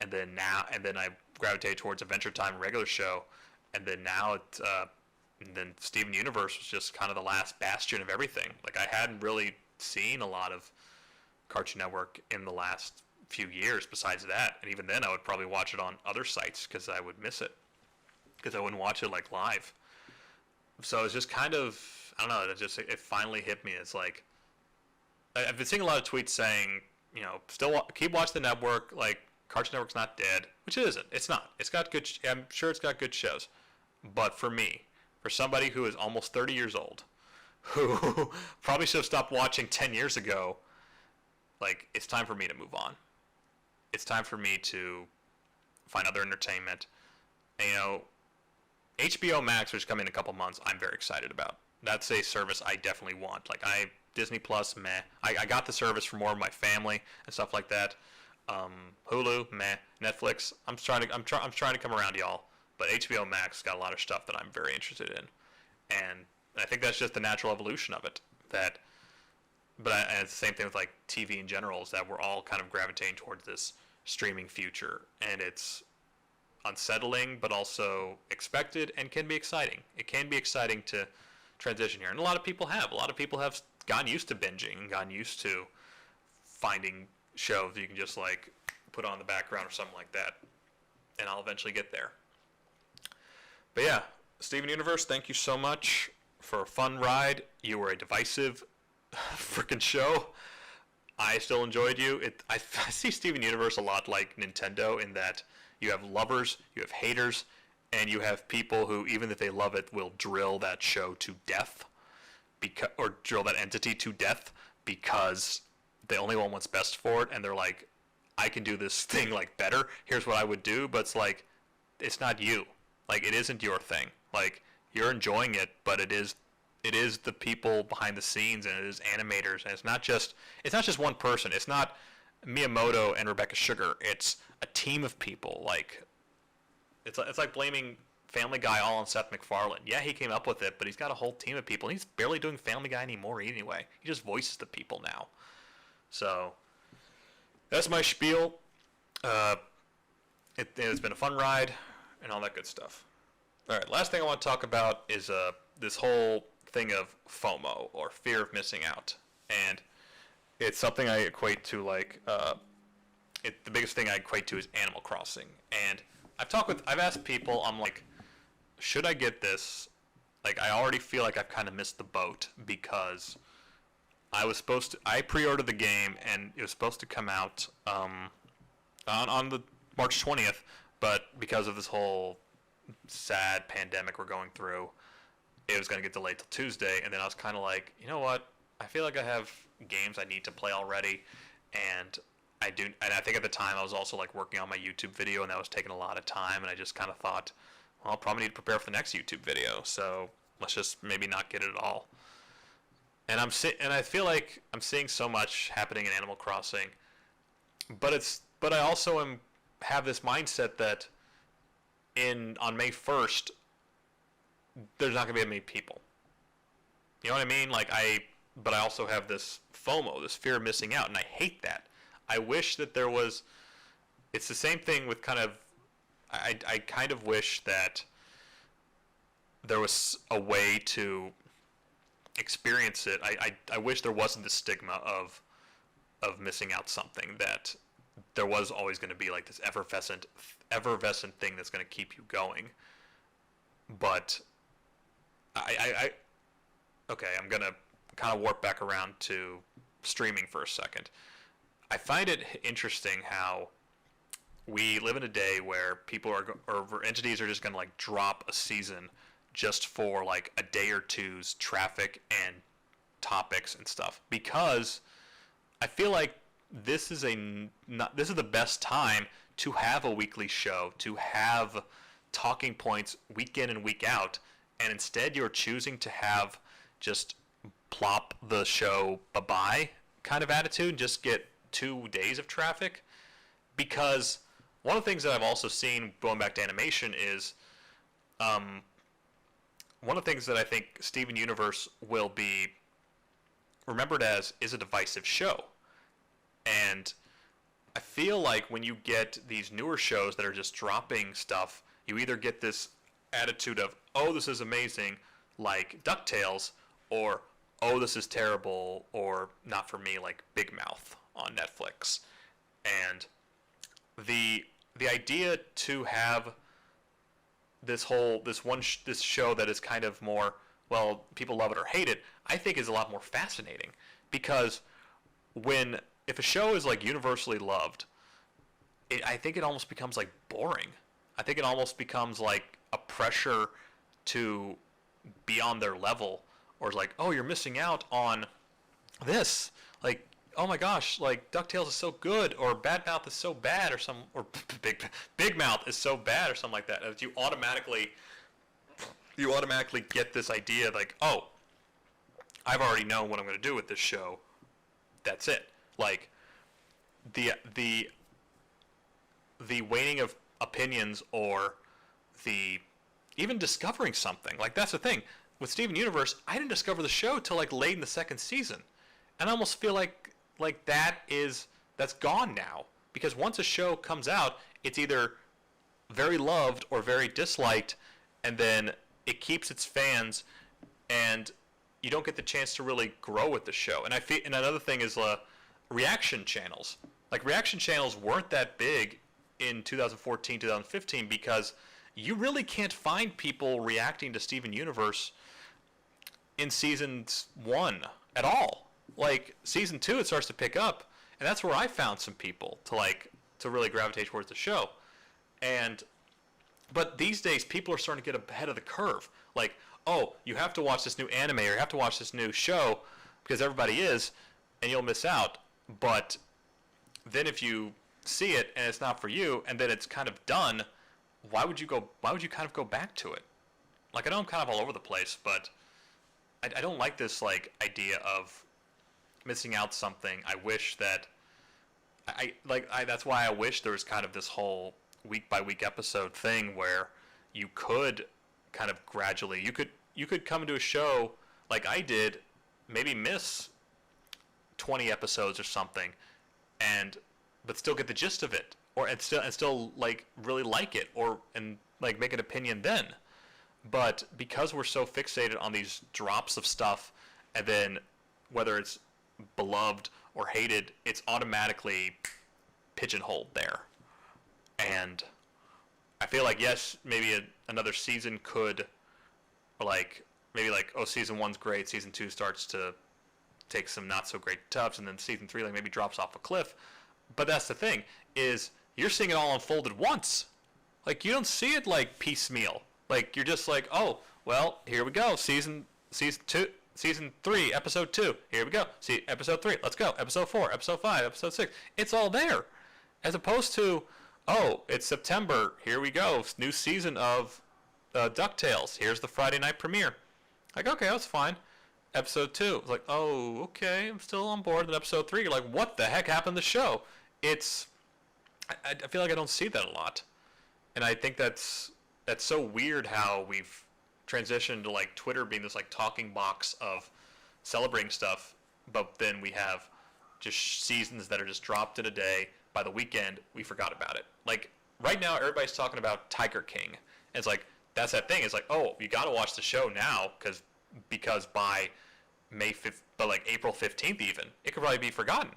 and then I gravitated towards Adventure Time regular show, and then now it's and then Steven Universe was just kind of the last bastion of everything. Like, I hadn't really seen a lot of Cartoon Network in the last few years besides that, and even then I would probably watch it on other sites because I would miss it, because I wouldn't watch it like live. So it's just kind of, I don't know, it finally hit me. It's like, I've been seeing a lot of tweets saying, you know, keep watching the network, like, Cartoon Network's not dead, which it isn't. It's not. It's got good, I'm sure it's got good shows. But for me, for somebody who is almost 30 years old, who probably should have stopped watching 10 years ago, like, it's time for me to move on. It's time for me to find other entertainment. And, you know, HBO Max, which is coming in a couple months, I'm very excited about. That's a service I definitely want. Like, Disney Plus, meh. I got the service for more of my family and stuff like that. Hulu, meh. Netflix, I'm trying to come around, y'all. But HBO Max got a lot of stuff that I'm very interested in, and I think that's just the natural evolution of it. And it's the same thing with like TV in general, is that we're all kind of gravitating towards this streaming future, and it's unsettling, but also expected, and can be exciting. It can be exciting to transition here, and a lot of people have. A lot of people have gotten used to binging and gotten used to finding shows that you can just like put on the background or something like that, and I'll eventually get there. But yeah, Steven Universe, thank you so much for a fun ride. You were a divisive freaking show. I still enjoyed you. I see Steven Universe a lot like Nintendo, in that you have lovers, you have haters, and you have people who, even if they love it, will drill that show to death, or drill that entity to death, because they only want what's best for it, and they're like, I can do this thing like better. Here's what I would do, but it's like, it's not you. Like, it isn't your thing. Like, you're enjoying it, but it is the people behind the scenes, and it is animators, and it's not just one person. It's not Miyamoto and Rebecca Sugar. It's a team of people. Like, it's like blaming Family Guy all on Seth MacFarlane. Yeah, he came up with it, but he's got a whole team of people. And he's barely doing Family Guy anymore anyway. He just voices the people now. So that's my spiel. It's been a fun ride and all that good stuff. All right, last thing I want to talk about is this whole thing of FOMO, or fear of missing out. And it's something I equate to like, the biggest thing I equate to is Animal Crossing. And I've asked people, I'm like, should I get this? Like, I already feel like I've kind of missed the boat, because I pre-ordered the game, and it was supposed to come out on the March 20th, but because of this whole sad pandemic we're going through, it was going to get delayed till Tuesday. And then I was kind of like, you know what? I feel like I have games I need to play already, and I think at the time I was also like working on my YouTube video, and that was taking a lot of time, and I just kind of thought, well, I'll probably need to prepare for the next YouTube video, so let's just maybe not get it at all. And I feel like I'm seeing so much happening in Animal Crossing, but I also have this mindset that on May 1st, there's not going to be many people. You know what I mean? Like, but I also have this FOMO, this fear of missing out, and I hate that. I wish that there was, it's the same thing with kind of, I kind of wish that there was a way to experience it. I wish there wasn't the stigma of missing out something, that there was always going to be like this effervescent thing that's going to keep you going. But okay, I'm going to kind of warp back around to streaming for a second. I find it interesting how we live in a day where people or entities are just going to like drop a season just for like a day or two's traffic and topics and stuff, because I feel like this is the best time to have a weekly show, to have talking points week in and week out, and instead you're choosing to have just plop the show bye-bye kind of attitude and just get 2 days of traffic. Because one of the things that I've also seen going back to animation is one of the things that I think Steven Universe will be remembered as is a divisive show. And I feel like when you get these newer shows that are just dropping stuff, you either get this attitude of, oh, this is amazing, like DuckTales, or, oh, this is terrible, or not for me, like Big Mouth on Netflix. And the idea to have this show that is kind of more, well, people love it or hate it, I think is a lot more fascinating, because if a show is like universally loved, I think it almost becomes like boring. I think it almost becomes like a pressure to be on their level, or it's like, oh, you're missing out on this. Like, oh my gosh, like DuckTales is so good, or Bad Mouth is so bad, or Big Mouth is so bad, or something like that. And you automatically get this idea like, oh, I've already known what I'm going to do with this show. That's it. Like the waning of opinions, or the even discovering something. Like, that's the thing with Steven Universe. I didn't discover the show till like late in the second season, and I almost feel like that's gone now, because once a show comes out, it's either very loved or very disliked, and then it keeps its fans, and you don't get the chance to really grow with the show. And and another thing is reaction channels. Like, reaction channels weren't that big in 2014, 2015, because you really can't find people reacting to Steven Universe in season 1 at all. Like, season 2, it starts to pick up, and that's where I found some people to really gravitate towards the show. But these days, people are starting to get ahead of the curve. Like, oh, you have to watch this new anime, or you have to watch this new show, because everybody is, and you'll miss out. But then if you see it and it's not for you, and then it's kind of done, why would you kind of go back to it? Like, I know I'm kind of all over the place, but I don't like this like idea of missing out something. I wish that that's why I wish there was kind of this whole week by week episode thing where you could kind of gradually, you could come into a show like I did, maybe miss 20 episodes or something, but still get the gist of it, and still like really like it, and like make an opinion then. But because we're so fixated on these drops of stuff, and then whether it's beloved or hated, it's automatically pigeonholed there. And I feel like, yes, maybe another season could, maybe oh, season 1's great, season 2 starts to take some not so great tufts, and then season 3 like maybe drops off a cliff. But that's the thing, is you're seeing it all unfolded once. Like, you don't see it like piecemeal. Like, you're just like, oh, well, here we go, season 3, episode 2, here we go. See, episode 3, let's go. Episode 4, episode 5, episode 6. It's all there. As opposed to, oh, it's September, here we go, new season of DuckTales. Here's the Friday night premiere. Like, okay, that's fine. Episode 2, it's like, oh, okay, I'm still on board. And episode 3, you're like, what the heck happened to the show? I feel like I don't see that a lot. And I think that's so weird how we've transitioned to like Twitter being this like talking box of celebrating stuff, but then we have just seasons that are just dropped in a day. By the weekend, we forgot about it. Like, right now, everybody's talking about Tiger King. And it's like, that's that thing. It's like, oh, you got to watch the show now, because by May 5th, but like April 15th even, it could probably be forgotten.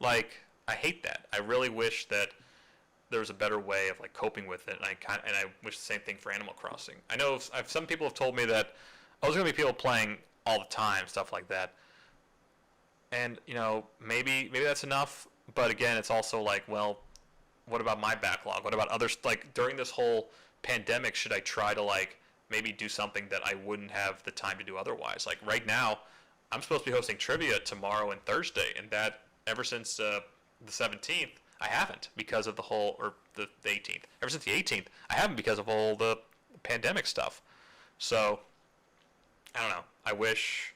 Like, I hate that. I really wish that there was a better way of like coping with it, and I wish the same thing for Animal Crossing. I know some people have told me that, oh, there's going to be people playing all the time, stuff like that. And, maybe that's enough, but again, it's also like, well, what about my backlog? What about others? Like, during this whole pandemic, should I try to like maybe do something that I wouldn't have the time to do otherwise? Like, right now, I'm supposed to be hosting trivia tomorrow and Thursday, and that ever since the 17th, I haven't, because of the 18th. Ever since the 18th, I haven't, because of all the pandemic stuff. So, I don't know. I wish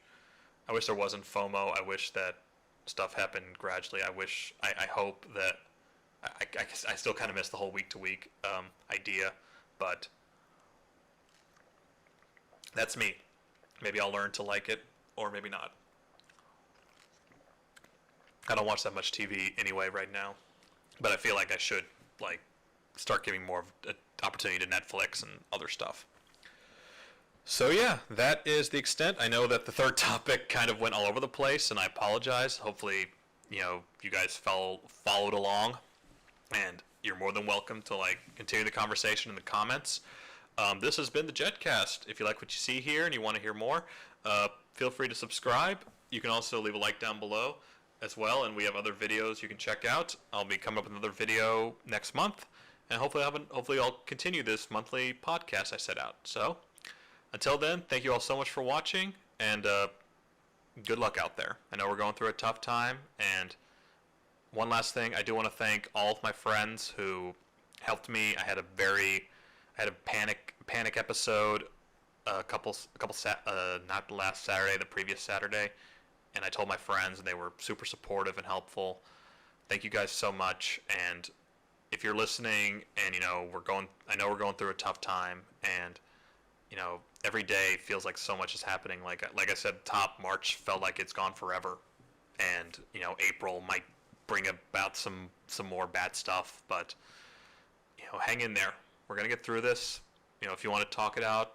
there wasn't FOMO. I wish that stuff happened gradually. I hope that, I still kind of miss the whole week-to-week idea, but That's me. Maybe I'll learn to like it, or maybe not. I don't watch that much TV anyway right now, but I feel like I should like start giving more of an opportunity to Netflix and other stuff. So yeah, that is the extent. I know that the third topic kind of went all over the place, and I apologize. Hopefully, you guys followed along, and you're more than welcome to like continue the conversation in the comments. This has been the Jettcast. If you like what you see here and you want to hear more, feel free to subscribe. You can also leave a like down below as well, and we have other videos you can check out. I'll be coming up with another video next month, and hopefully I'll continue this monthly podcast I set out. So until then, thank you all so much for watching, and good luck out there. I know we're going through a tough time, and one last thing, I do want to thank all of my friends who helped me. I had a panic episode not last Saturday, the previous Saturday, and I told my friends, and they were super supportive and helpful. Thank you guys so much, and if you're listening, and I know we're going through a tough time, and every day feels like so much is happening. Like I said, March felt like it's gone forever, and April might bring about some more bad stuff, but hang in there. We're gonna get through this. If you want to talk it out,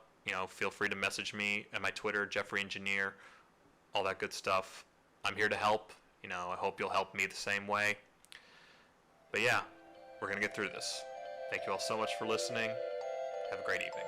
feel free to message me at my Twitter, Jeffrey Engineer, all that good stuff. I'm here to help. I hope you'll help me the same way. But yeah, we're gonna get through this. Thank you all so much for listening. Have a great evening.